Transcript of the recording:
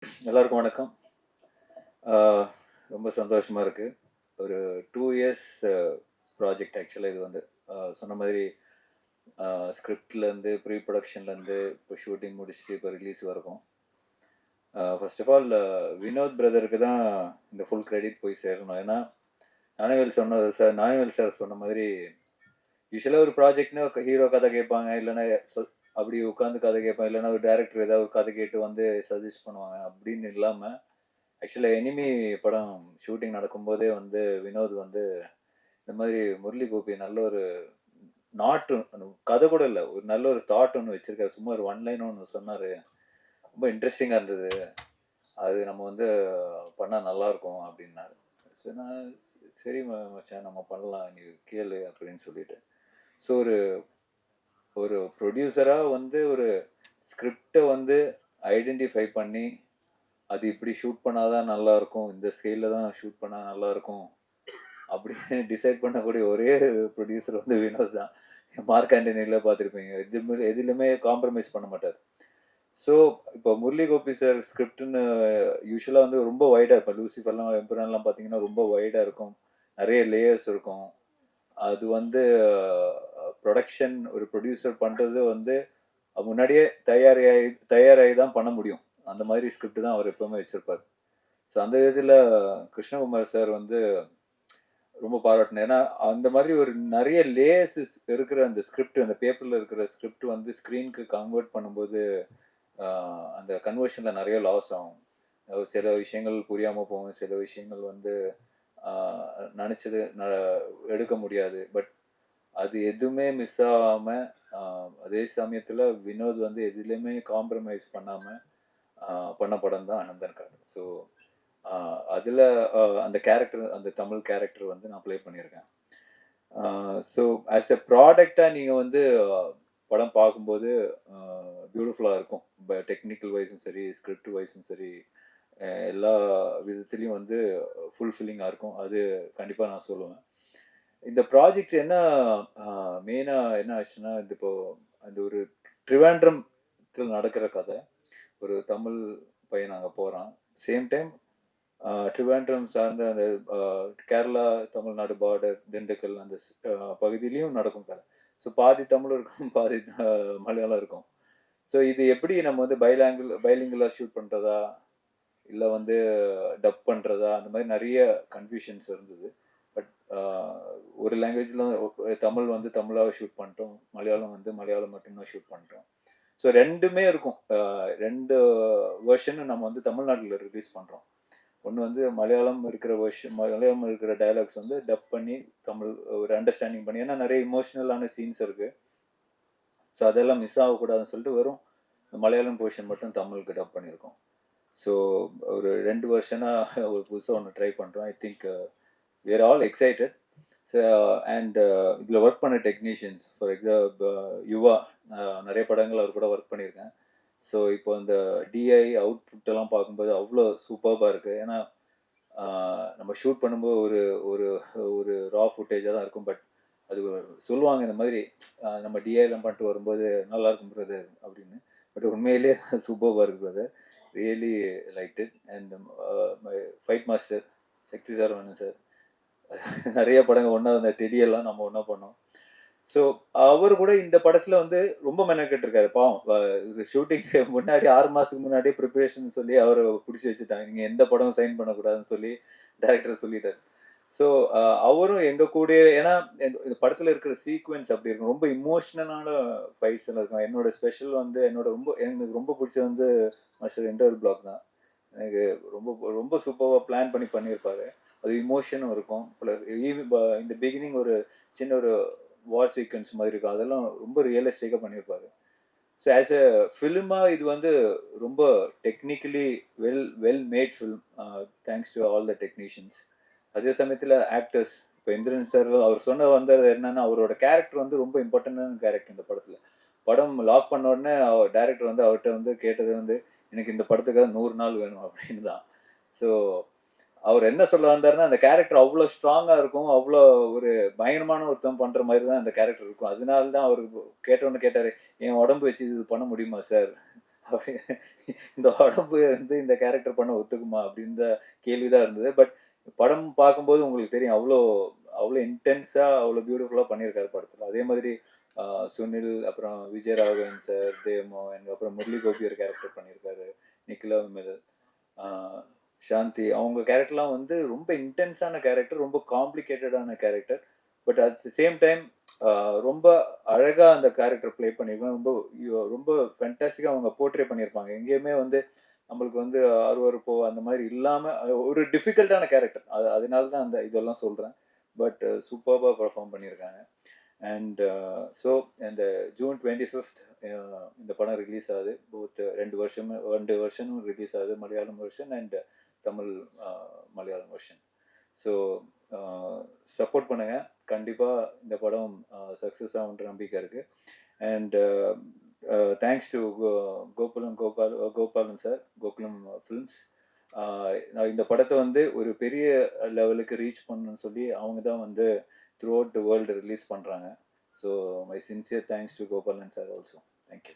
எல்லாருக்கும் வணக்கம். ஆஹ் ரொம்ப சந்தோஷமா இருக்கு. ஒரு 2 இயர்ஸ் ப்ராஜெக்ட் ஆக்சுவலாக இது வந்து சொன்ன மாதிரி ஸ்கிரிப்ட்லேருந்து ப்ரீ ப்ரொடக்ஷன்லேருந்து இப்போ ஷூட்டிங் முடிச்சு இப்போ ரிலீஸ் வரைக்கும். ஃபர்ஸ்ட் ஆஃப் ஆல் வினோத் பிரதருக்கு தான் இந்த ஃபுல் கிரெடிட் போய் சேரணும். ஏன்னா ஞானவேல் சார் சொன்ன மாதிரி யூஸ்வலாக ஒரு ப்ராஜெக்ட்னா ஹீரோ கதை கேட்பாங்க, இல்லைன்னா அப்படி உட்காந்து கதை கேட்பாங்க, இல்லைன்னா ஒரு டேரக்டர் ஏதாவது ஒரு கதை கேட்டு வந்து சஜஸ்ட் பண்ணுவாங்க. அப்படின்னு இல்லாமல் ஆக்சுவலாக எனிமி படம் ஷூட்டிங் நடக்கும்போதே வந்து வினோத் வந்து இந்த மாதிரி முரளி கோபி நல்ல ஒரு நாட்டு கதை கூட இல்லை, ஒரு நல்ல ஒரு தாட் ஒன்று வச்சிருக்காரு. சும்மா ஒரு ஒன் லைன் ஒன்று சொன்னார், ரொம்ப இன்ட்ரெஸ்டிங்காக இருந்தது. அது நம்ம வந்து பண்ணால் நல்லாயிருக்கும் அப்படின்னாரு. சரி, நான் சரி மச்சான் நம்ம பண்ணலாம், நீ கேளு அப்படின்னு சொல்லிட்டு. ஸோ ஒரு ஒரு ப்ரொடியூசராக வந்து ஒரு ஸ்கிரிப்டை வந்து ஐடென்டிஃபை பண்ணி அது இப்படி ஷூட் பண்ணாதான் நல்லா இருக்கும், இந்த ஸ்கேலில் தான் ஷூட் பண்ணால் நல்லா இருக்கும் அப்படின்னு டிசைட் பண்ணக்கூடிய ஒரே ப்ரொடியூசர் வந்து வினோத் தான். மார்க் ஆண்டனியில் பார்த்துருப்பீங்க, எதுலையுமே காம்ப்ரமைஸ் பண்ண மாட்டார். ஸோ இப்போ முரளி கோபி சார் ஸ்கிரிப்ட்னு யூஸ்வலாக வந்து ரொம்ப வைடாக இருக்கும். லூசிஃபர்லாம் எம்புரான்லாம் பார்த்தீங்கன்னா ரொம்ப வைடாக இருக்கும், நிறைய லேயர்ஸ் இருக்கும். அது வந்து ப்ரொடக்ஷன் ஒரு ப்ரொடியூசர் பண்ணுறது வந்து முன்னாடியே தயாராகி தான் பண்ண முடியும். அந்த மாதிரி ஸ்கிரிப்ட் தான் அவர் எப்பவுமே வச்சிருப்பார். ஸோ அந்த விதத்தில் கிருஷ்ணகுமார் சார் வந்து ரொம்ப பாராட்டினேன். ஏன்னா அந்த மாதிரி ஒரு நிறைய லேயர்ஸ் இருக்கிற அந்த ஸ்கிரிப்ட், அந்த பேப்பரில் இருக்கிற ஸ்கிரிப்ட் வந்து ஸ்க்ரீனுக்கு கன்வெர்ட் பண்ணும்போது அந்த கன்வர்ஷனில் நிறைய லாஸ் ஆகும். சில விஷயங்கள் புரியாமல் போகும், சில விஷயங்கள் வந்து நினச்சது எடுக்க முடியாது. பட் அது எதுவுமே மிஸ் ஆகாமல் அதே சமயத்தில் வினோத் வந்து எதுலேயுமே காம்ப்ரமைஸ் பண்ணாமல் பண்ண படம் தான் அனந்தன் காடு. ஸோ அதில் அந்த கேரக்டர், அந்த தமிழ் கேரக்டர் வந்து நான் ப்ளே பண்ணியிருக்கேன். ஸோ ஆஸ் எ ப்ராடக்டாக நீங்கள் வந்து படம் பார்க்கும்போது பியூட்டிஃபுல்லாக இருக்கும். டெக்னிக்கல் வைஸும் சரி, ஸ்கிரிப்ட் வைஸும் சரி, எல்லா விதத்துலேயும் வந்து ஃபுல்ஃபில்லிங்காக இருக்கும். அது கண்டிப்பாக நான் சொல்லுவேன். இந்த ப்ராஜெக்ட் என்ன மெயினாக என்ன ஆச்சுன்னா, இது இப்போ அந்த ஒரு ட்ரிவாண்ட்ரத்தில் நடக்கிற கதை. ஒரு தமிழ் பையன் அங்கே போகிறான். சேம் டைம் ட்ரிவாண்ட்ரம் சார்ந்த அந்த கேரளா தமிழ்நாடு பார்டர் திண்டுக்கல் அந்த பகுதியிலையும் நடக்கும் கதை. ஸோ பாதி தமிழ் இருக்கும், பாதி மலையாளம் இருக்கும். ஸோ இது எப்படி நம்ம வந்து பைலிங்குலாக ஷூட் பண்ணுறதா இல்லை வந்து டப் பண்ணுறதா, அந்த மாதிரி நிறைய கன்ஃபியூஷன்ஸ் இருந்தது. பட் ஒரு லாங்குவேஜில் தமிழ் வந்து தமிழாக ஷூட் பண்ணிட்டோம், மலையாளம் வந்து மலையாளம் மட்டும்தான் ஷூட் பண்ணிட்டோம். ஸோ ரெண்டுமே இருக்கும். ரெண்டு வேர்ஷனும் நம்ம வந்து தமிழ்நாட்டில் ரிலீஸ் பண்ணுறோம். ஒன்று வந்து மலையாளம் இருக்கிற மலையாளம் இருக்கிற டயலாக்ஸ் வந்து டப் பண்ணி தமிழ் ஒரு அண்டர்ஸ்டாண்டிங் பண்ணி, ஏன்னா நிறைய இமோஷனலான சீன்ஸ் இருக்குது. ஸோ அதெல்லாம் மிஸ் ஆகக்கூடாதுன்னு சொல்லிட்டு வெறும் மலையாளம் போர்ஷன் மட்டும் தமிழுக்கு டப் பண்ணியிருக்கோம். ஸோ ஒரு 2 வருஷனாக ஒரு புதுசாக ஒன்று ட்ரை பண்ணுறோம். I think we are all excited. So and இதில் ஒர்க் பண்ண டெக்னீஷியன்ஸ், ஃபார் எக்ஸாம்பிள் யுவா, நிறைய படங்கள் அவர் கூட ஒர்க் பண்ணியிருக்கேன். ஸோ இப்போ அந்த டிஐ அவுட்புட் எல்லாம் பார்க்கும்போது அவ்வளோ சூப்பராக இருக்குது. ஏன்னா நம்ம ஷூட் பண்ணும்போது ஒரு ஒரு ஒரு ரா ஃபுட்டேஜாக தான் இருக்கும். பட் அது சொல்லுவாங்க இந்த மாதிரி நம்ம டிஐலாம் பண்ணிட்டு வரும்போது நல்லா இருக்கும் பிரதர் அப்படின்னு. பட் உண்மையிலே சூப்பராக இருக்குது brother. Really like it. And my fight master Shakti sir வேணும் சார். நிறைய படங்கள் ஒன்றா அந்த டெடியெல்லாம் நம்ம ஒன்றா பண்ணோம். ஸோ அவர் கூட இந்த படத்துல வந்து ரொம்ப மெனக்கெட்டு இருக்காரு. பாவம், ஷூட்டிங்க்கு முன்னாடி 6 மாசத்துக்கு முன்னாடியே ப்ரிப்பரேஷன் சொல்லி அவரை பிடிச்சி வச்சுட்டாங்க. நீங்க எந்த படம் சைன் பண்ணக்கூடாதுன்னு சொல்லி டைரக்டர் சொல்லிட்டாரு. ஸோ அவரும் எங்க கூட, ஏன்னா இந்த படத்துல இருக்கிற சீக்வன்ஸ் அப்படி இருக்கும், ரொம்ப இமோஷனலான ஃபைட்ஸ் எல்லாம் இருக்கும். என்னோட ஸ்பெஷல் வந்து எனக்கு ரொம்ப பிடிச்சது வந்து மாஸ்டர் இன்டர்வல் பிளாக் தான். எனக்கு ரொம்ப ரொம்ப சூப்பராக பிளான் பண்ணி பண்ணியிருப்பாரு. அது இமோஷனும் இருக்கும். இந்த பிகினிங் ஒரு சின்ன ஒரு வார் சீக்வன்ஸ் மாதிரி இருக்கும், அதெல்லாம் ரொம்ப ரியலிஸ்டிக்காக பண்ணியிருப்பாரு. ஸோ ஆஸ் எ ஃபிலிமாக இது வந்து ரொம்ப technically well made film, thanks to all the technicians. அதே சமயத்தில் ஆக்டர்ஸ், இப்போ இந்திரன் சார் அவர் சொன்ன வந்தது என்னன்னா, அவரோட கேரக்டர் வந்து ரொம்ப இம்பார்ட்டண்டான கேரக்டர் இந்த படத்தில். படம் லாக் பண்ண உடனே டேரக்டர் வந்து அவர்கிட்ட வந்து கேட்டது வந்து, எனக்கு இந்த படத்துக்காக 100 நாள் வேணும் அப்படின்னு தான். ஸோ அவர் என்ன சொல்ல வந்தாருன்னா, அந்த கேரக்டர் அவ்வளோ ஸ்ட்ராங்காக இருக்கும், அவ்வளோ ஒரு பயங்கரமான ஒருத்தன் பண்ணுற மாதிரி தான் அந்த கேரக்டர் இருக்கும். அதனால தான் அவர் கேட்டோன்னு கேட்டார், என் உடம்பு வச்சு இது பண்ண முடியுமா சார் அப்படி இந்த உடம்பு வந்து இந்த கேரக்டர் பண்ண ஒத்துக்குமா அப்படின்ற கேள்விதான் இருந்தது. பட் படம் பார்க்கும்போது உங்களுக்கு தெரியும் அவ்வளோ அவ்வளோ இன்டென்ஸா அவ்வளோ பியூட்டிஃபுல்லா பண்ணியிருக்காரு படத்துல. அதே மாதிரி சுனில், அப்புறம் விஜயராகவன் சார், தேவமோகன், அப்புறம் முரளி கோபி ஒரு கேரக்டர் பண்ணியிருக்காரு, நிக்கிலா விமல், ஆஹ் சாந்தி. அவங்க கேரக்டர்லாம் வந்து ரொம்ப இன்டென்ஸான கேரக்டர், ரொம்ப காம்ப்ளிகேட்டடான character. But at the same time ரொம்ப அழகா அந்த கேரக்டர் ப்ளே பண்ணியிருக்காங்க. ரொம்ப ரொம்ப ஃபேண்டாஸ்டிக்கா அவங்க போர்ட்ரே பண்ணியிருப்பாங்க. எங்கேயுமே வந்து நம்மளுக்கு வந்து அருவருப்போ அந்த மாதிரி இல்லாம ஒரு டிஃபிகல்ட்டான கேரக்டர். அதனால தான் அந்த இதெல்லாம் சொல்றேன். பட் சூப்பர்பா பெர்ஃபார்ம் பண்ணியிருக்காங்க. அண்ட் ஸோ இந்த ஜூன் 25th இந்த படம் ரிலீஸ் ஆகுது. போத் ரெண்டு வருஷனும் ரிலீஸ் ஆகுது, Malayalam version and Tamil Malayalam version. So support பண்ணுங்க. கண்டிப்பா இந்த படம் சக்ஸஸ் ஆகுன்ற நம்பிக்கை இருக்கு. And thanks to Gopalan sir, Gokulam films. நான் இந்த படத்தை வந்து ஒரு பெரிய லெவலுக்கு ரீச் பண்ணணும்னு சொல்லி அவங்க தான் வந்து throughout the world release பண்றாங்க. So my sincere thanks to Gopalan sir also. Thank you.